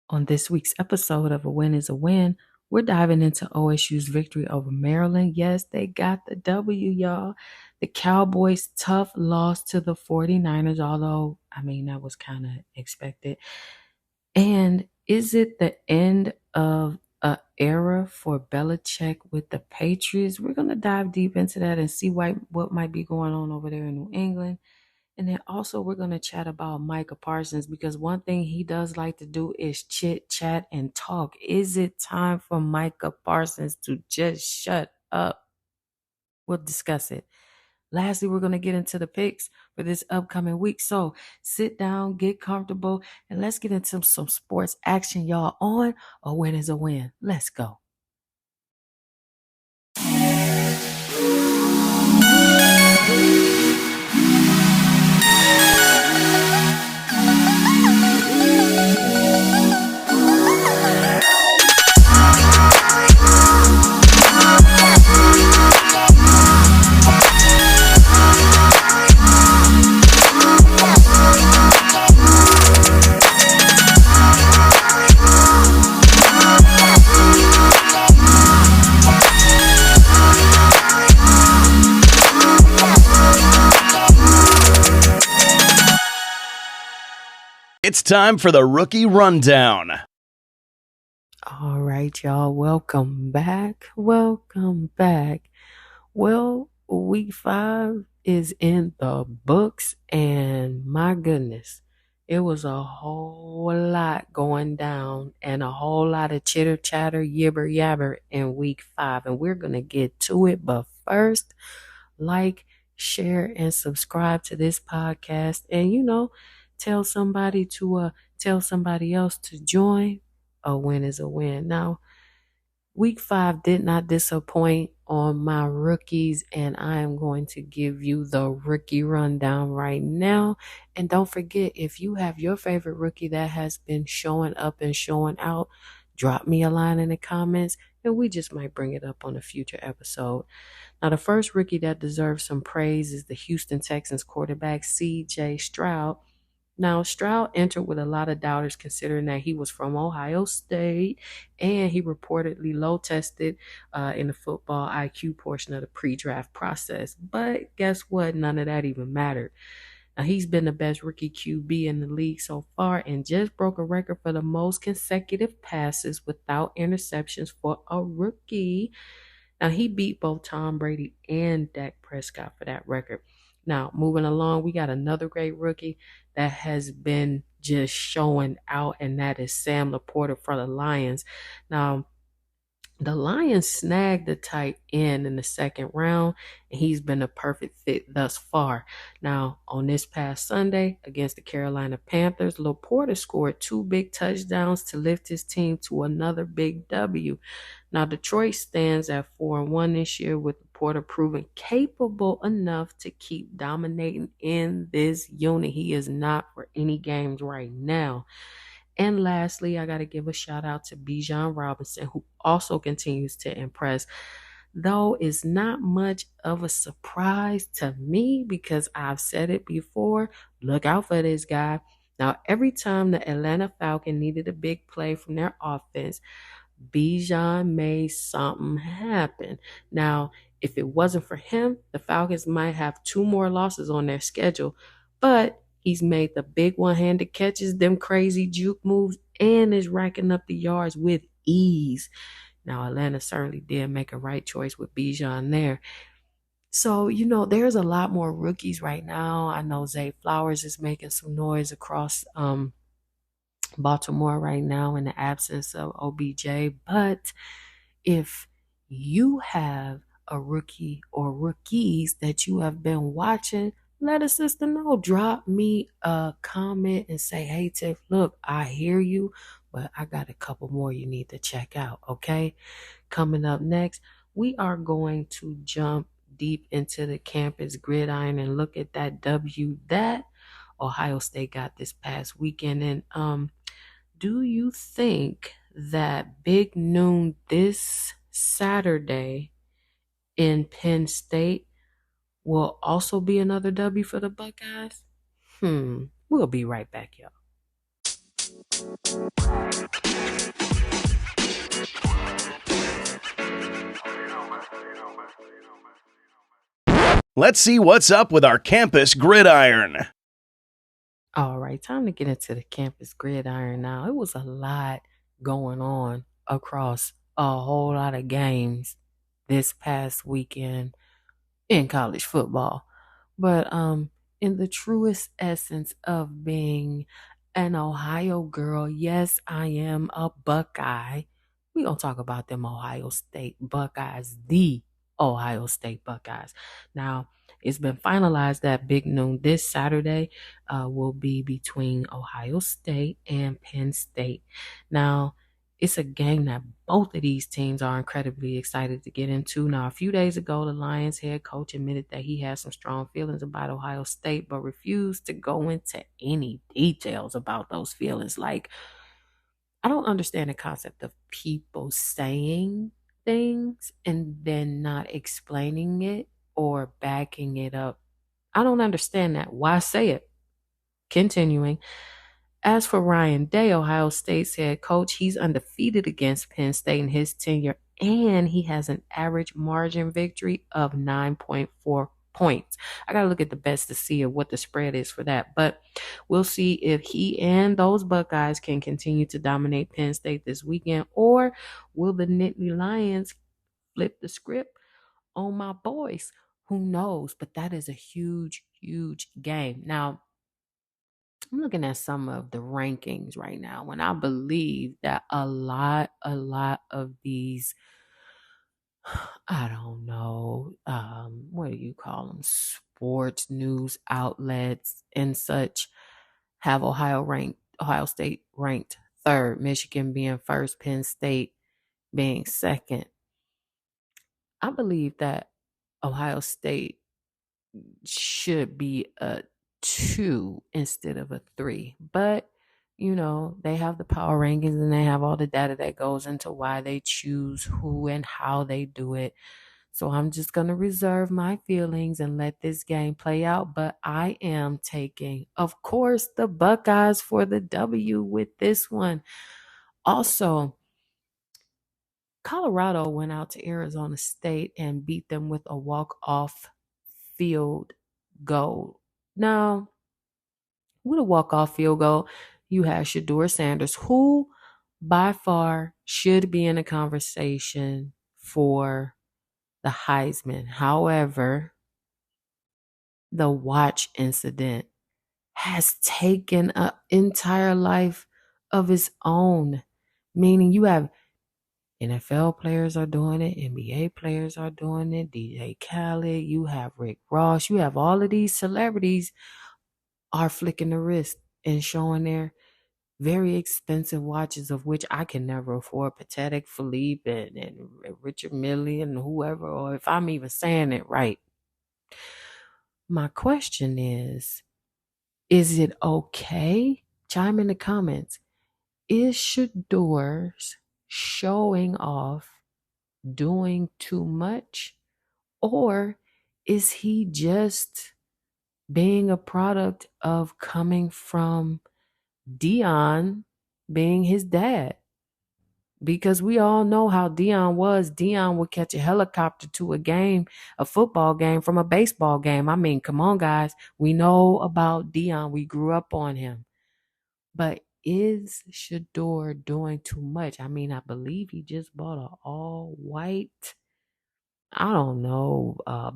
On this week's episode of A Win is a Win, we're diving into OSU's victory over Maryland. Yes, they got the W, y'all. The Cowboys' tough loss to the 49ers, although, that was kind of expected. And is it the end of an era for Belichick with the Patriots? We're going to dive deep into that and see what might be going on over there in New England. And then also we're going to chat about Micah Parsons, because one thing he does like to do is chit chat and talk. Is it time for Micah Parsons to just shut up? We'll discuss it. Lastly, we're going to get into the picks for this upcoming week. So sit down, get comfortable, and let's get into some sports action, y'all. On A Win is a Win. Let's go. It's time for the Rookie Rundown. All right, y'all. Welcome back. Welcome back. Well, week 5 is in the books, and my goodness, it was a whole lot going down and a whole lot of chitter chatter, yibber yabber in week 5, and we're going to get to it. But first, like, share, and subscribe to this podcast, and tell somebody else to join. A win is a win. Now, week 5 did not disappoint on my rookies, and I am going to give you the rookie rundown right now. And don't forget, if you have your favorite rookie that has been showing up and showing out, drop me a line in the comments, and we just might bring it up on a future episode. Now, the first rookie that deserves some praise is the Houston Texans quarterback, C.J. Stroud. Now, Stroud entered with a lot of doubters, considering that he was from Ohio State and he reportedly low tested in the football IQ portion of the pre-draft process. But guess what? None of that even mattered. Now, he's been the best rookie QB in the league so far and just broke a record for the most consecutive passes without interceptions for a rookie. Now, he beat both Tom Brady and Dak Prescott for that record. Now, moving along, we got another great rookie that has been just showing out, and that is Sam Laporta for the Lions. Now, the Lions snagged the tight end in the second round, and he's been a perfect fit thus far. Now, on this past Sunday against the Carolina Panthers, Laporta scored 2 big touchdowns to lift his team to another big W. Now, Detroit stands at 4-1 this year, with Laporta proven capable enough to keep dominating in this unit. He is not for any games right now. And lastly, I got to give a shout out to Bijan Robinson, who also continues to impress. Though it's not much of a surprise to me, because I've said it before, look out for this guy. Now, every time the Atlanta Falcons needed a big play from their offense, Bijan made something happen. Now, if it wasn't for him, the Falcons might have 2 more losses on their schedule, but he's made the big one-handed catches, them crazy juke moves, and is racking up the yards with ease. Now, Atlanta certainly did make a right choice with Bijan there. So, there's a lot more rookies right now. I know Zay Flowers is making some noise across Baltimore right now in the absence of OBJ. But if you have a rookie or rookies that you have been watching, let a sister know. Drop me a comment and say, hey, Tiff, look, I hear you, but I got a couple more you need to check out, okay? Coming up next, we are going to jump deep into the campus gridiron and look at that W that Ohio State got this past weekend. And do you think that big noon this Saturday in Penn State will also be another W for the Buckeyes? We'll be right back, y'all. Let's see what's up with our campus gridiron. All right, time to get into the campus gridiron now. It was a lot going on across a whole lot of games this past weekend in college football. But in the truest essence of being an Ohio girl, yes, I am a Buckeye. We gonna talk about them Ohio State Buckeyes, the Ohio State Buckeyes. Now, it's been finalized that Big Noon this Saturday will be between Ohio State and Penn State. Now, it's a game that both of these teams are incredibly excited to get into. Now, a few days ago, the Lions head coach admitted that he had some strong feelings about Ohio State, but refused to go into any details about those feelings. Like, I don't understand the concept of people saying things and then not explaining it or backing it up. I don't understand that. Why say it? Continuing. As for Ryan Day, Ohio State's head coach, he's undefeated against Penn State in his tenure, and he has an average margin victory of 9.4 points. I got to look at the best to see what the spread is for that, but we'll see if he and those Buckeyes can continue to dominate Penn State this weekend, or will the Nittany Lions flip the script on my boys? Who knows? But that is a huge, huge game. Now, I'm looking at some of the rankings right now, and I believe that a lot of these, I don't know, what do you call them, sports news outlets and such, have Ohio State ranked third, Michigan being first, Penn State being second. I believe that Ohio State should be a 2 instead of a 3. But, they have the power rankings and they have all the data that goes into why they choose who and how they do it. So I'm just going to reserve my feelings and let this game play out. But I am taking, of course, the Buckeyes for the W with this one. Also, Colorado went out to Arizona State and beat them with a walk-off field goal. Now, with a walk-off field goal, you have Shedeur Sanders, who by far should be in a conversation for the Heisman. However, the watch incident has taken an entire life of its own, meaning you have NFL players are doing it, NBA players are doing it, DJ Khaled, you have Rick Ross, you have all of these celebrities are flicking the wrist and showing their very expensive watches, of which I can never afford. Patek Philippe and Richard Mille and whoever, or if I'm even saying it right. My question is it okay? Chime in the comments. Is Shador's showing off doing too much? Or is he just being a product of coming from Dion being his dad? Because we all know how Dion was. Dion would catch a helicopter to a game, a football game from a baseball game. I mean, come on, guys. We know about Dion. We grew up on him. But is Shador doing too much? I mean, I believe he just bought an all white, I don't know,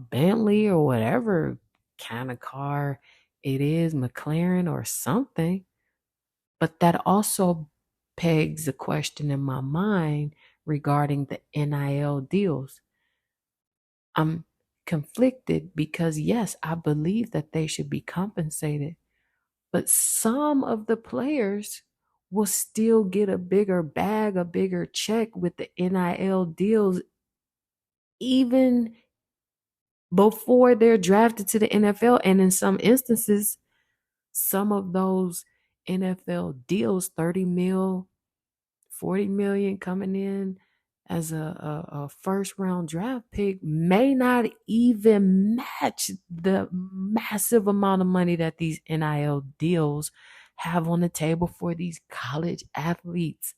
Bentley or whatever kind of car it is, McLaren or something. But that also pegs a question in my mind regarding the NIL deals. I'm conflicted because, yes, I believe that they should be compensated, but some of the players will still get a bigger bag, a bigger check with the NIL deals, even before they're drafted to the NFL. And in some instances, some of those NFL deals, 30 mil, 40 million coming in as a first round draft pick, may not even match the massive amount of money that these NIL deals have on the table for these college athletes.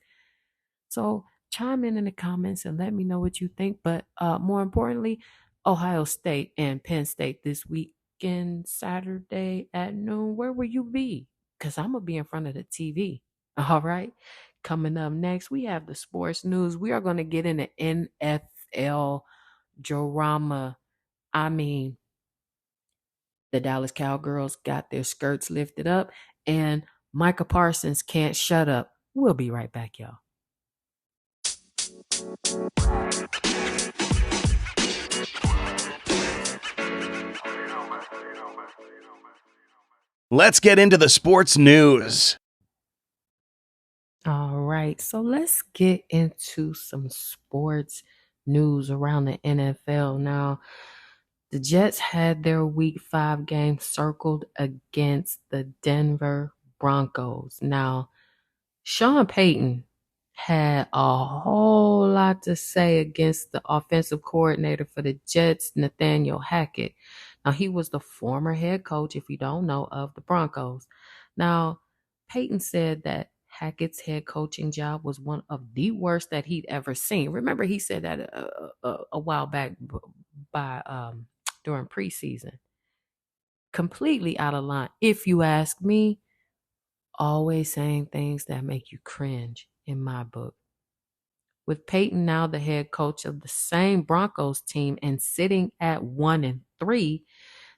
So chime in the comments and let me know what you think. But more importantly, Ohio State and Penn State this weekend, Saturday at noon. Where will you be? Because I'm going to be in front of the TV. All right. Coming up next, we have the sports news. We are going to get into NFL drama. I mean, the Dallas Cowgirls got their skirts lifted up, and Micah Parsons can't shut up. We'll be right back, y'all. Let's get into the sports news. All right, so let's get into some sports news around the NFL. Now, the Jets had their week 5 game circled against the Denver Broncos. Now, Sean Payton had a whole lot to say against the offensive coordinator for the Jets, Nathaniel Hackett. Now, he was the former head coach, if you don't know, of the Broncos. Now, Payton said that Hackett's head coaching job was one of the worst that he'd ever seen. Remember, he said that a while back during preseason. Completely out of line, if you ask me. Always saying things that make you cringe in my book. With Peyton now the head coach of the same Broncos team and sitting at 1-3,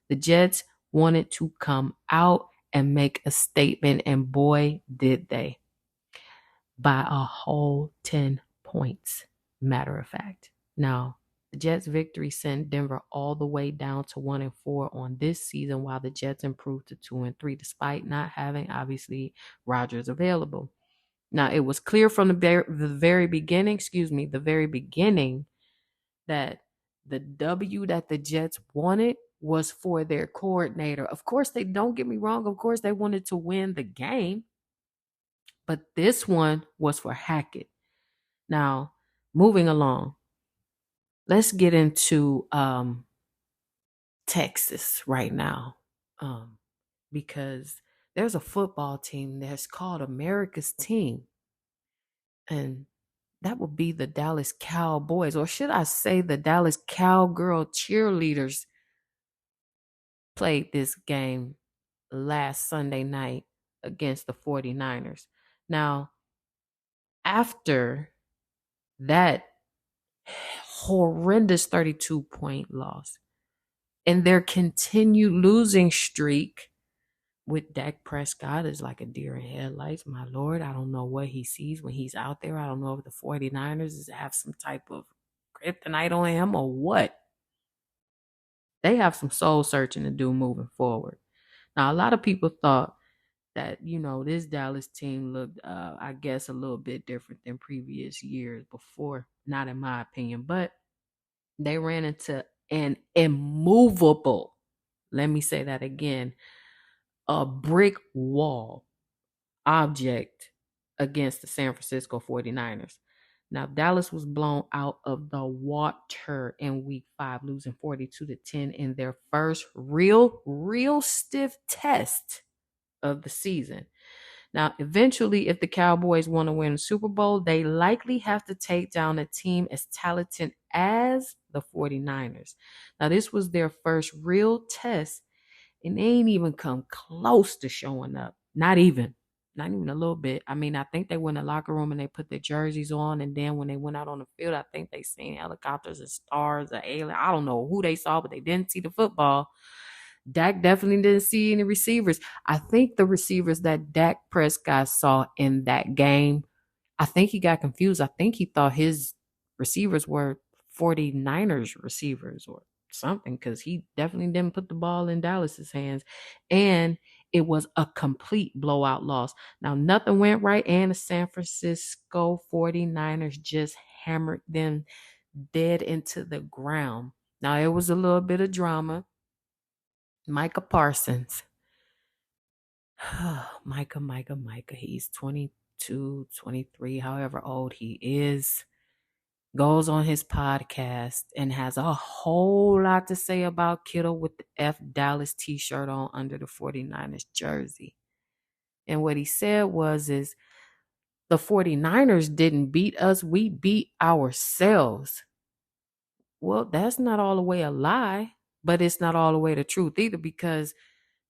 the Jets wanted to come out and make a statement, and boy, did they. By a whole 10 points, matter of fact. Now, the Jets' victory sent Denver all the way down to 1-4 on this season, while the Jets improved to 2-3, despite not having, obviously, Rodgers available. Now, it was clear from the very beginning, that the W that the Jets wanted was for their coordinator. Of course, don't get me wrong. Of course, they wanted to win the game, but this one was for Hackett. Now, moving along, let's get into Texas right now, because there's a football team that's called America's Team, and that would be the Dallas Cowboys, or should I say the Dallas Cowgirl Cheerleaders played this game last Sunday night against the 49ers. Now, after that horrendous 32-point loss and their continued losing streak with Dak Prescott is like a deer in headlights, my Lord. I don't know what he sees when he's out there. I don't know if the 49ers have some type of kryptonite on him or what. They have some soul searching to do moving forward. Now, a lot of people thought that, this Dallas team looked, I guess, a little bit different than previous years before. Not in my opinion, but they ran into an immovable, let me say that again, a brick wall object against the San Francisco 49ers. Now, Dallas was blown out of the water in week 5, losing 42-10 in their first real stiff test of the season. Now, eventually, if the Cowboys want to win the Super Bowl, they likely have to take down a team as talented as the 49ers. Now, this was their first real test, and they ain't even come close to showing up. Not even a little bit. I mean, I think they went in the locker room and they put their jerseys on, and then when they went out on the field, I think they seen helicopters and stars or alien. I don't know who they saw, but they didn't see the football. Dak definitely didn't see any receivers. I think the receivers that Dak Prescott saw in that game, I think he got confused. I think he thought his receivers were 49ers receivers or something, because he definitely didn't put the ball in Dallas's hands. And it was a complete blowout loss. Now, nothing went right, and the San Francisco 49ers just hammered them dead into the ground. Now, it was a little bit of drama. Micah Parsons. Micah. He's 22, 23, however old he is. Goes on his podcast and has a whole lot to say about Kittle with the F Dallas t-shirt on under the 49ers jersey. And what he said is the 49ers didn't beat us. We beat ourselves. Well, that's not all the way a lie, but it's not all the way the truth either because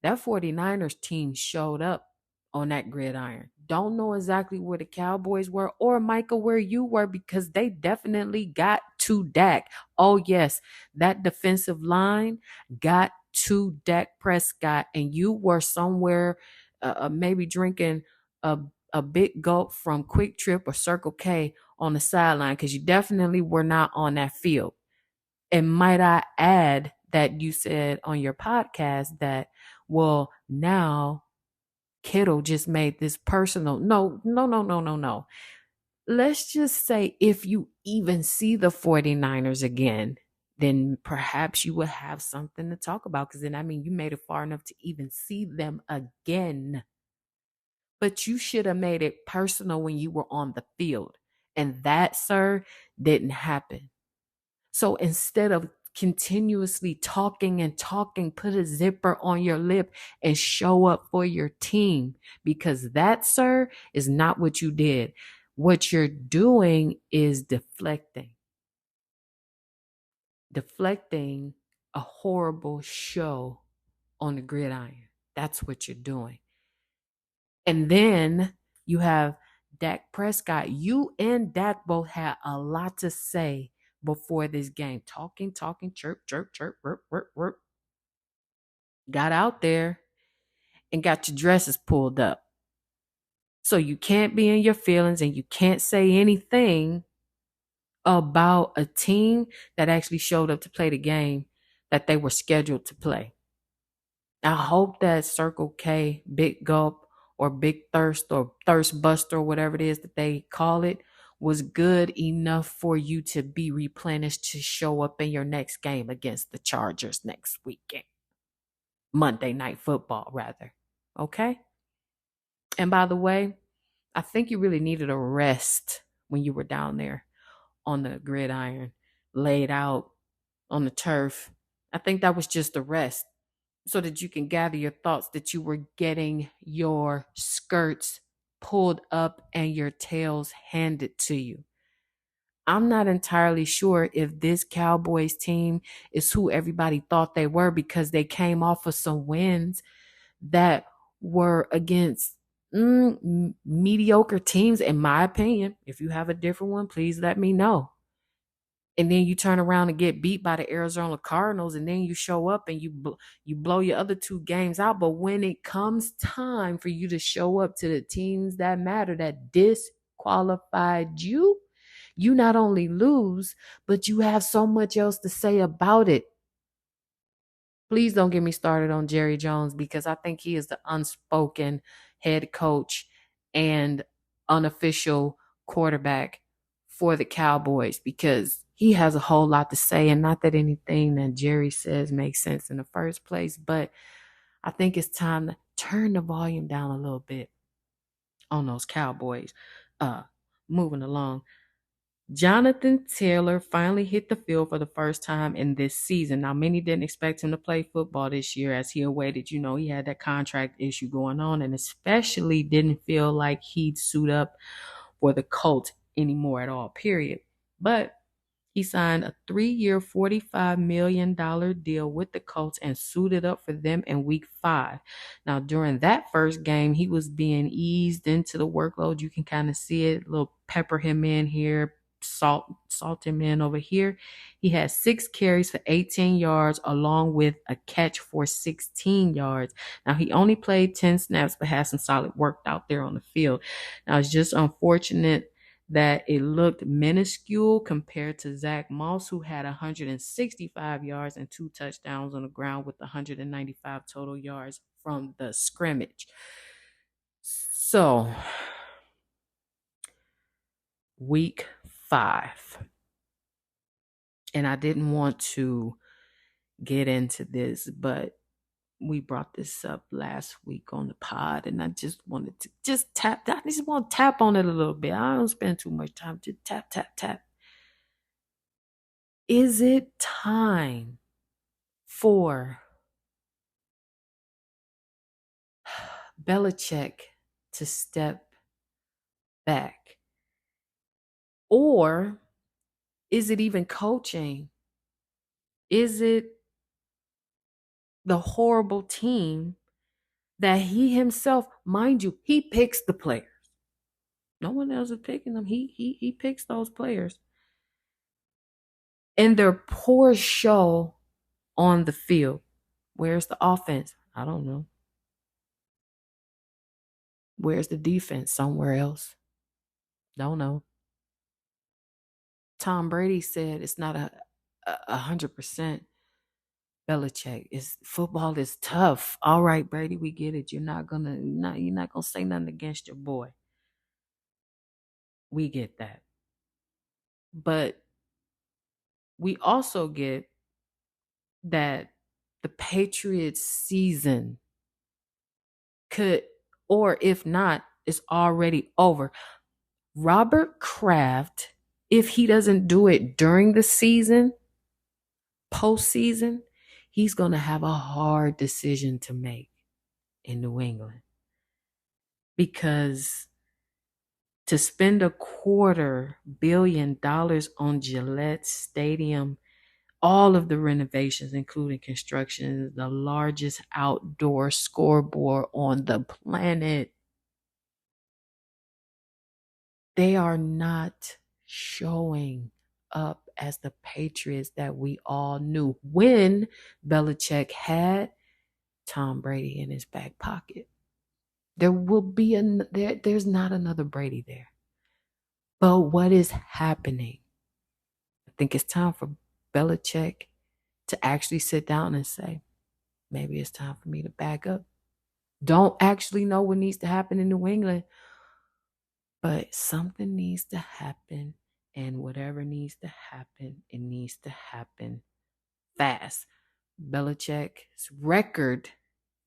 that 49ers team showed up on that gridiron. Don't know exactly where the Cowboys were or Michael where you were because they definitely got to Dak. Oh yes, that defensive line got to Dak Prescott and you were somewhere maybe drinking a a big gulp from Quick Trip or Circle K on the sideline because you definitely were not on that field. And might I add that you said on your podcast that, well, now Kittle just made this personal. No, no, no, no, no, no. Let's just say if you even see the 49ers again, then perhaps you will have something to talk about because then, I mean, you made it far enough to even see them again. But you should have made it personal when you were on the field. And that, sir, didn't happen. So instead of continuously talking and talking, put a zipper on your lip and show up for your team because that, sir, is not what you did. What you're doing is deflecting a horrible show on the gridiron. That's what you're doing. And then you have Dak Prescott. You and Dak both had a lot to say before this game. Talking, talking, chirp, chirp, chirp, rip, rip, rip. Got out there and got your dresses pulled up. So you can't be in your feelings and you can't say anything about a team that actually showed up to play the game that they were scheduled to play. I hope that Circle K, Big Gulp, or Big Thirst, or Thirst Buster, or whatever it is that they call it, was good enough for you to be replenished to show up in your next game against the Chargers next weekend. Monday Night Football, rather. Okay? And by the way, I think you really needed a rest when you were down there on the gridiron, laid out on the turf. I think that was just a rest so that you can gather your thoughts that you were getting your skirts pulled up and your tails handed to you. I'm not entirely sure if this Cowboys team is who everybody thought they were because they came off of some wins that were against mediocre teams, in my opinion. If you have a different one, please let me know. And then you turn around and get beat by the Arizona Cardinals, and then you show up and you blow your other two games out. But when it comes time for you to show up to the teams that matter, that disqualified you, you not only lose, but you have so much else to say about it. Please don't get me started on Jerry Jones because I think he is the unspoken head coach and unofficial quarterback for the Cowboys because he has a whole lot to say. And not that anything that Jerry says makes sense in the first place, but I think it's time to turn the volume down a little bit on those Cowboys. Moving along. Jonathan Taylor finally hit the field for the first time in this season. Now, many didn't expect him to play football this year as he awaited, he had that contract issue going on and especially didn't feel like he'd suit up for the Colts anymore at all, period. But he signed a 3-year, $45 million deal with the Colts and suited up for them in week 5. Now, during that first game, he was being eased into the workload. You can kind of see it, a little pepper him in here, salt him in over here. He had 6 carries for 18 yards along with a catch for 16 yards. Now, he only played 10 snaps but had some solid work out there on the field. Now, it's just unfortunate that it looked minuscule compared to Zach Moss, who had 165 yards and 2 touchdowns on the ground with 195 total yards from the scrimmage. So, week 5. And I didn't want to get into this, but we brought this up last week on the pod, and I just wanted to I just want to tap on it a little bit. I don't spend too much time. Just tap, tap, tap. Is it time for Belichick to step back? Or is it even coaching Is it the horrible team that he himself, mind you, he picks the players. No one else is picking them. He picks those players. And their poor show on the field. Where's the offense? I don't know. Where's the defense? Somewhere else. Don't know. Tom Brady said it's not a 100% Belichick. It's football is tough. All right, Brady, we get it. You're not gonna say nothing against your boy. We get that. But we also get that the Patriots season could, or if not, is already over. Robert Kraft, if he doesn't do it during the season, postseason, he's going to have a hard decision to make in New England. Because to spend $250 million on Gillette Stadium, all of the renovations, including construction, the largest outdoor scoreboard on the planet, they are not showing up as the Patriots that we all knew when Belichick had Tom Brady in his back pocket. There will be there's not another Brady there. But what is happening? I think it's time for Belichick to actually sit down and say, maybe it's time for me to back up. Don't actually know what needs to happen in New England, but something needs to happen. And whatever needs to happen, it needs to happen fast. Belichick's record,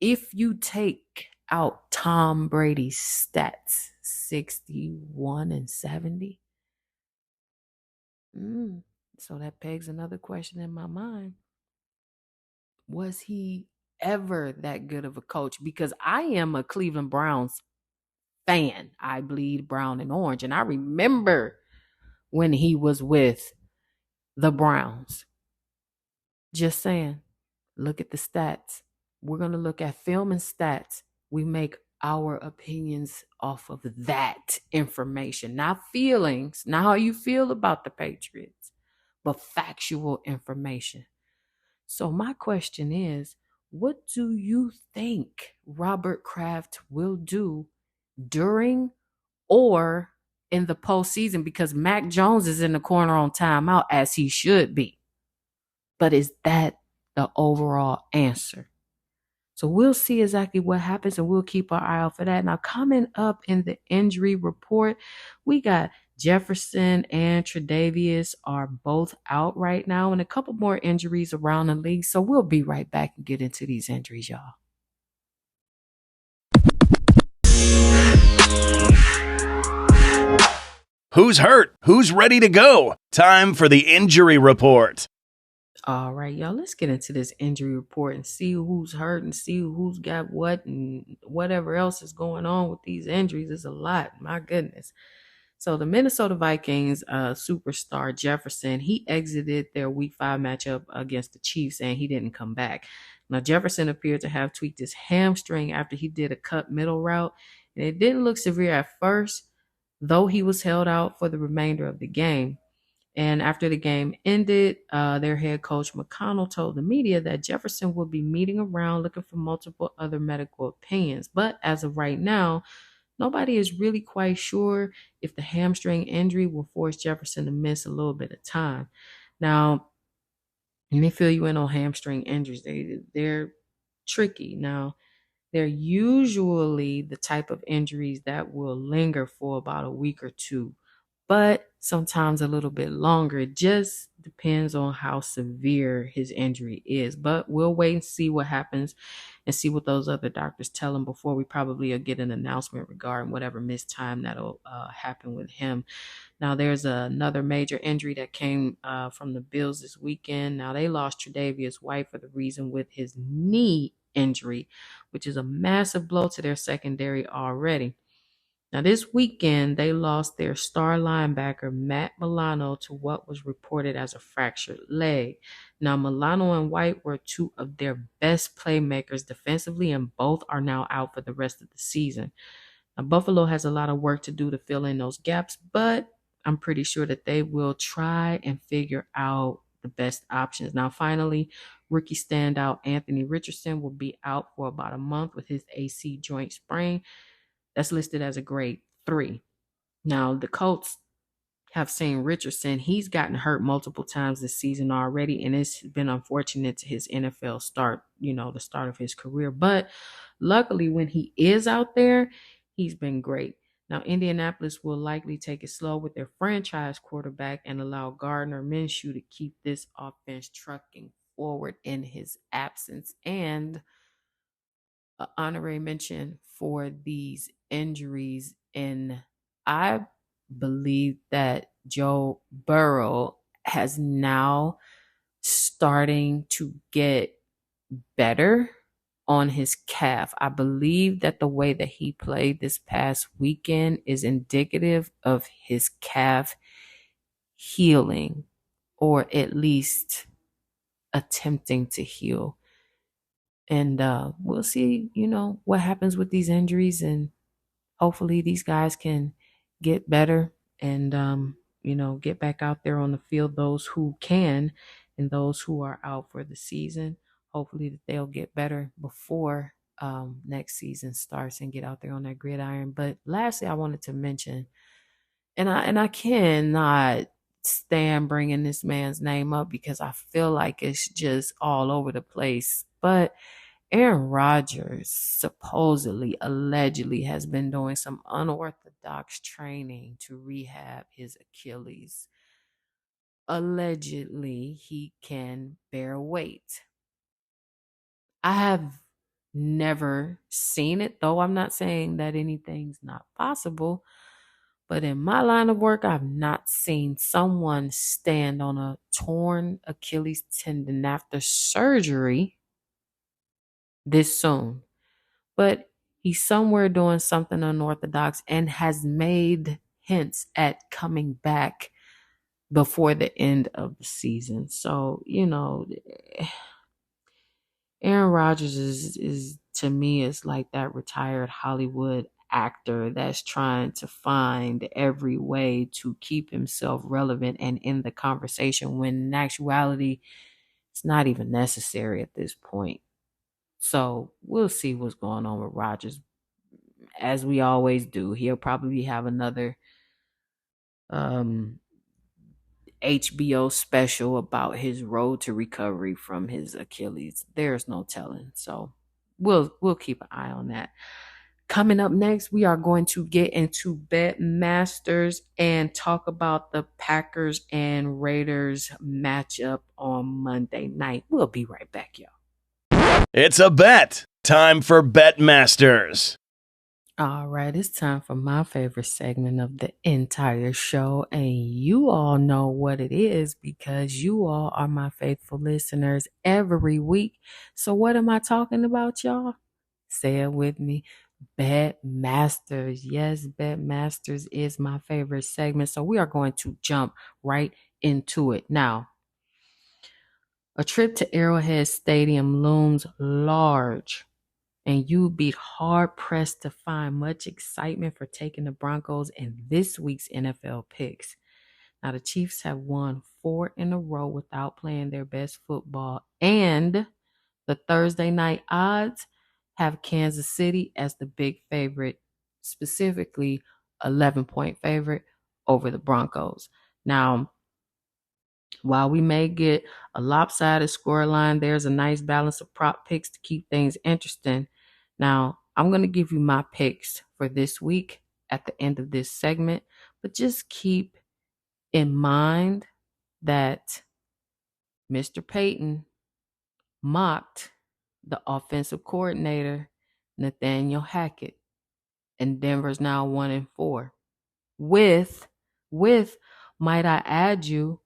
if you take out Tom Brady's stats, 61-70. So that pegs another question in my mind. Was he ever that good of a coach? Because I am a Cleveland Browns fan. I bleed brown and orange. And I remember when he was with the Browns. Just saying, look at the stats. We're going to look at film and stats. We make our opinions off of that information, not feelings, not how you feel about the Patriots, but factual information. So my question is, what do you think Robert Kraft will do during or in the postseason? Because Mac Jones is in the corner on timeout, as he should be. But is that the overall answer? So we'll see exactly what happens, and we'll keep our eye out for that. Now, coming up in the injury report, we got Jefferson and Tre'Davious are both out right now, and a couple more injuries around the league. So we'll be right back and get into these injuries, y'all. Who's hurt? Who's ready to go? Time for the injury report. All right, y'all, let's get into this injury report and see who's hurt and see who's got what and whatever else is going on with these injuries. It's a lot. My goodness. So the Minnesota Vikings superstar Jefferson, he exited their Week 5 matchup against the Chiefs, and he didn't come back. Now, Jefferson appeared to have tweaked his hamstring after he did a cut middle route, and it didn't look severe at first, though he was held out for the remainder of the game. And after the game ended, their head coach McConnell told the media that Jefferson will be meeting around looking for multiple other medical opinions. But as of right now, nobody is really quite sure if the hamstring injury will force Jefferson to miss a little bit of time. Now, let me fill you in on hamstring injuries. They're tricky. Now, they're usually the type of injuries that will linger for about a week or two, but sometimes a little bit longer. It just depends on how severe his injury is. But we'll wait and see what happens and see what those other doctors tell him before we probably get an announcement regarding whatever missed time that'll happen with him. Now, there's another major injury that came from the Bills this weekend. Now, they lost Tre'Davious White for the reason with his knee injury, which is a massive blow to their secondary already. Now, this weekend, they lost their star linebacker, Matt Milano, to what was reported as a fractured leg. Now, Milano and White were two of their best playmakers defensively, and both are now out for the rest of the season. Now, Buffalo has a lot of work to do to fill in those gaps, but I'm pretty sure that they will try and figure out the best options. Now, finally, rookie standout Anthony Richardson will be out for about a month with his AC joint sprain. That's listed as a grade 3. Now, the Colts have seen Richardson. He's gotten hurt multiple times this season already, and it's been unfortunate to his NFL start, the start of his career. But luckily, when he is out there, he's been great. Now, Indianapolis will likely take it slow with their franchise quarterback and allow Gardner Minshew to keep this offense trucking forward in his absence. And honorary mention for these injuries. And I believe that Joe Burrow has now starting to get better on his calf. I believe that the way that he played this past weekend is indicative of his calf healing, or at least attempting to heal. And we'll see, what happens with these injuries. And hopefully these guys can get better and, get back out there on the field, those who can and those who are out for the season. Hopefully that they'll get better before next season starts and get out there on that gridiron. But lastly, I wanted to mention, and I cannot stand bringing this man's name up because I feel like it's just all over the place. But Aaron Rodgers supposedly, allegedly, has been doing some unorthodox training to rehab his Achilles. Allegedly, he can bear weight. I have never seen it, though I'm not saying that anything's not possible. But in my line of work, I've not seen someone stand on a torn Achilles tendon after surgery this soon. But he's somewhere doing something unorthodox and has made hints at coming back before the end of the season. So, Aaron Rodgers is to me is like that retired Hollywood actor that's trying to find every way to keep himself relevant and in the conversation, when in actuality it's not even necessary at this point. So we'll see what's going on with Rodgers. As we always do, he'll probably have another um HBO special about his road to recovery from his Achilles. There's no telling. So we'll keep an eye on that. Coming up next, we are going to get into Bet Masters and talk about the Packers and Raiders matchup on Monday night. We'll be right back, y'all. It's a bet. Time for Bet Masters. All right, it's time for my favorite segment of the entire show. And you all know what it is because you all are my faithful listeners every week. So, what am I talking about, y'all? Say it with me. Bet Masters. Yes, Bet Masters is my favorite segment. So, we are going to jump right into it. Now, a trip to Arrowhead Stadium looms large, and you'd be hard pressed to find much excitement for taking the Broncos in this week's NFL picks. Now, the Chiefs have won 4 in a row without playing their best football, and the Thursday night odds have Kansas City as the big favorite, specifically 11-point favorite over the Broncos. Now, while we may get a lopsided scoreline, there's a nice balance of prop picks to keep things interesting. Now, I'm going to give you my picks for this week at the end of this segment, but just keep in mind that Mr. Payton mocked the offensive coordinator, Nathaniel Hackett, and Denver's now 1-4. With, might I add you,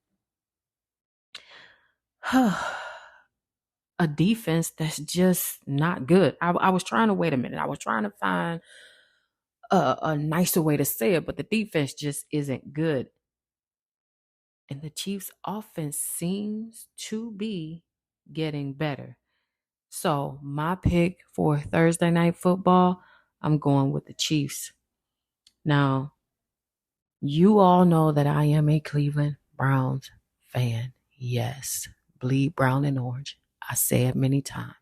a defense that's just not good. I was trying to wait a minute. I was trying to find a nicer way to say it, but the defense just isn't good. And the Chiefs' offense seems to be getting better. So, my pick for Thursday night football, I'm going with the Chiefs. Now, you all know that I am a Cleveland Browns fan. Yes, bleed brown and orange. I say it many times.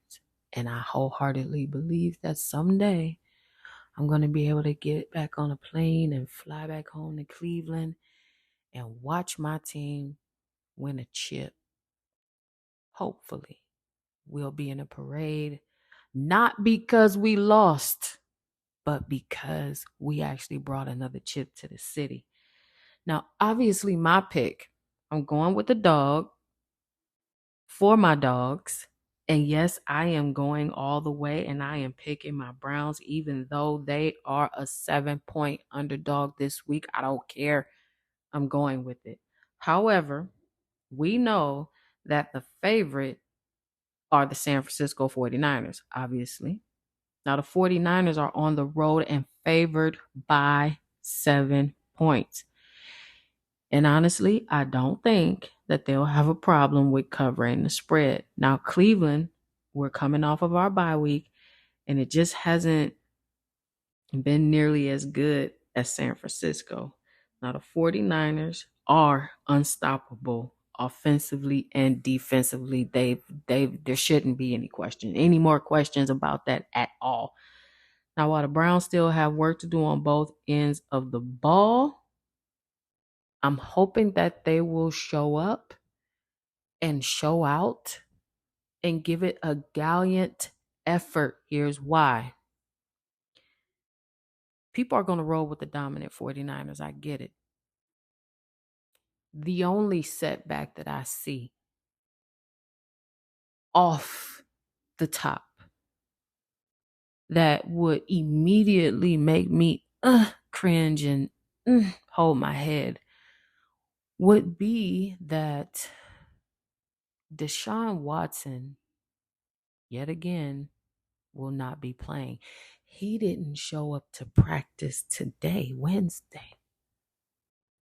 And I wholeheartedly believe that someday I'm going to be able to get back on a plane and fly back home to Cleveland and watch my team win a chip. Hopefully, we'll be in a parade, not because we lost, but because we actually brought another chip to the city. Now, obviously, my pick, I'm going with the dog for my dogs. And yes, I am going all the way and I am picking my Browns, even though they are a 7-point underdog this week. I don't care. I'm going with it. However, we know that the favorite are the San Francisco 49ers, obviously. Now, the 49ers are on the road and favored by 7 points. And honestly, I don't think that they'll have a problem with covering the spread. Now, Cleveland, we're coming off of our bye week, and it just hasn't been nearly as good as San Francisco. Now, the 49ers are unstoppable offensively and defensively. There shouldn't be any more questions about that at all. Now, while the Browns still have work to do on both ends of the ball, I'm hoping that they will show up and show out and give it a gallant effort. Here's why. People are going to roll with the dominant 49ers. I get it. The only setback that I see off the top that would immediately make me cringe and hold my head would be that Deshaun Watson, yet again, will not be playing. He didn't show up to practice today, Wednesday.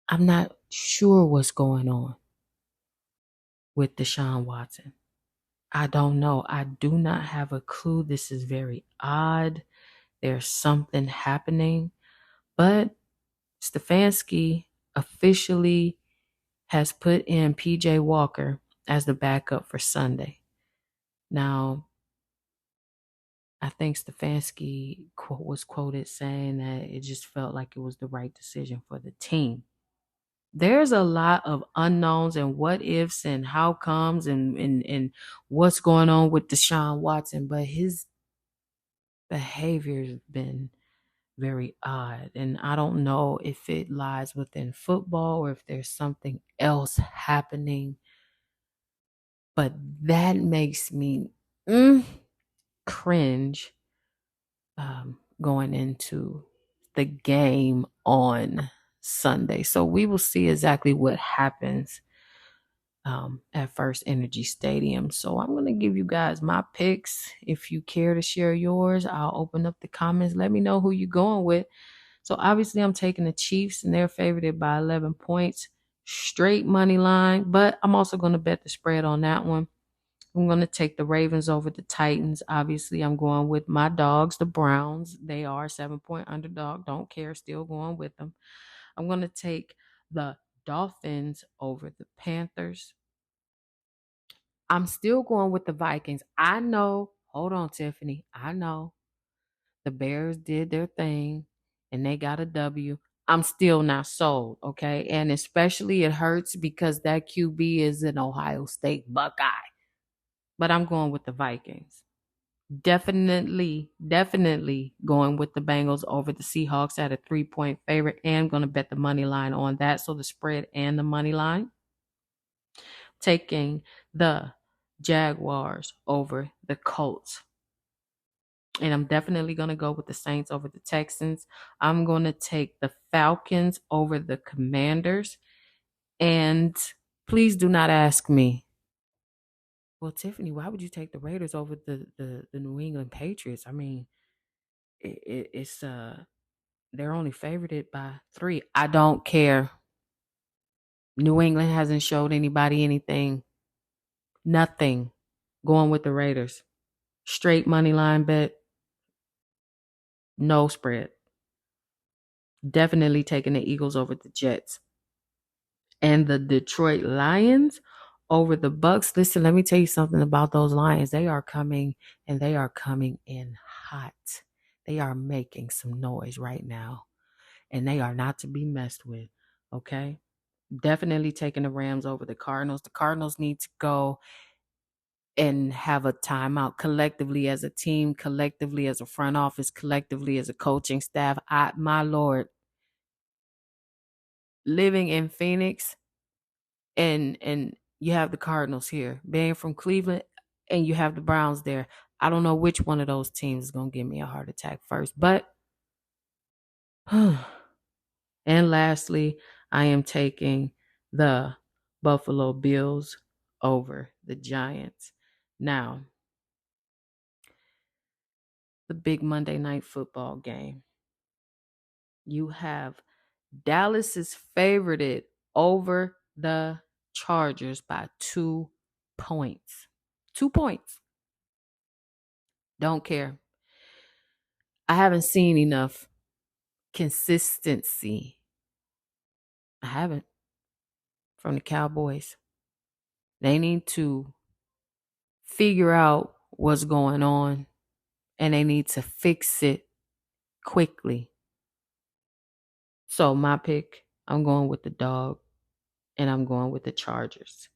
I'm not sure what's going on with Deshaun Watson. I don't know. I do not have a clue. This is very odd. There's something happening. But Stefanski officially has put in PJ Walker as the backup for Sunday. Now, I think Stefanski was quoted saying that it just felt like it was the right decision for the team. There's a lot of unknowns and what ifs and how comes and what's going on with Deshaun Watson, but his behavior has been very odd. And I don't know if it lies within football or if there's something else happening, but that makes me cringe going into the game on Sunday. So we will see exactly what happens at First Energy Stadium. So I'm going to give you guys my picks. If you care to share yours, I'll open up the comments. Let me know who you're going with. So obviously I'm taking the Chiefs and they're favored by 11 points. Straight money line, but I'm also going to bet the spread on that one. I'm going to take the Ravens over the Titans. Obviously, I'm going with my dogs, the Browns. They are a 7-point underdog. Don't care. Still going with them. I'm going to take the Dolphins over the Panthers. I'm still going with the Vikings. I know. Hold on, Tiffany. I know the Bears did their thing and they got a W. I'm still not sold, okay? And especially it hurts because that QB is an Ohio State Buckeye. But I'm going with the Vikings. Definitely going with the Bengals over the Seahawks at a 3-point favorite and going to bet the money line on that. So the spread and the money line. Taking the Jaguars over the Colts. And I'm definitely going to go with the Saints over the Texans. I'm going to take the Falcons over the Commanders. And please do not ask me, well, Tiffany, why would you take the Raiders over the New England Patriots? I mean, it's they're only favored by 3. I don't care. New England hasn't showed anybody anything. Nothing. Going with the Raiders. Straight money line bet. No spread. Definitely taking the Eagles over the Jets. And the Detroit Lions over the Bucks. Listen, let me tell you something about those Lions. They are coming, and they are coming in hot. They are making some noise right now, and they are not to be messed with. Okay? Definitely taking the Rams over the Cardinals. The Cardinals need to go and have a timeout collectively as a team, collectively as a front office, collectively as a coaching staff. My Lord, living in Phoenix, and you have the Cardinals here, being from Cleveland, and you have the Browns there. I don't know which one of those teams is going to give me a heart attack first. But, and lastly, I am taking the Buffalo Bills over the Giants. Now, the big Monday night football game. You have Dallas is favorited over the Chargers by 2 points. 2 points. Don't care. I haven't seen enough consistency. I haven't from the Cowboys. They need to figure out what's going on, and they need to fix it quickly. So my pick, I'm going with the dog, and I'm going with the Chargers.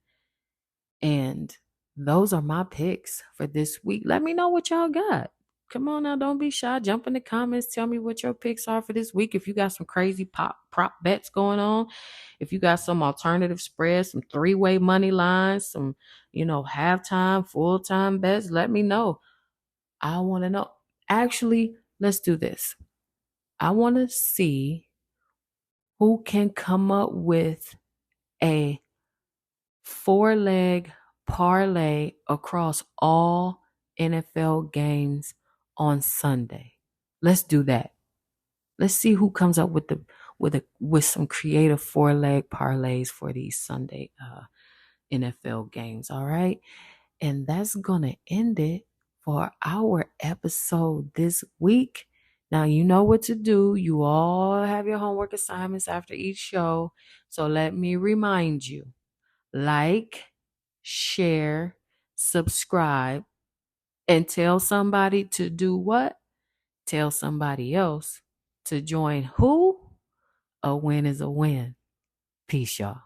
And those are my picks for this week. Let me know what y'all got. Come on now, don't be shy. Jump in the comments. Tell me what your picks are for this week. If you got some crazy prop bets going on, if you got some alternative spreads, some three-way money lines, some, halftime, full-time bets, let me know. I want to know. Actually, let's do this. I want to see who can come up with a 4-leg parlay across all NFL games on Sunday. Let's do that. Let's see who comes up with some creative 4-leg parlays for these Sunday NFL games. All right. And that's gonna end it for our episode this week. Now you know what to do. You all have your homework assignments after each show. So let me remind you. Like, share, subscribe, and tell somebody to do what? Tell somebody else to join who? A win is a win. Peace, y'all.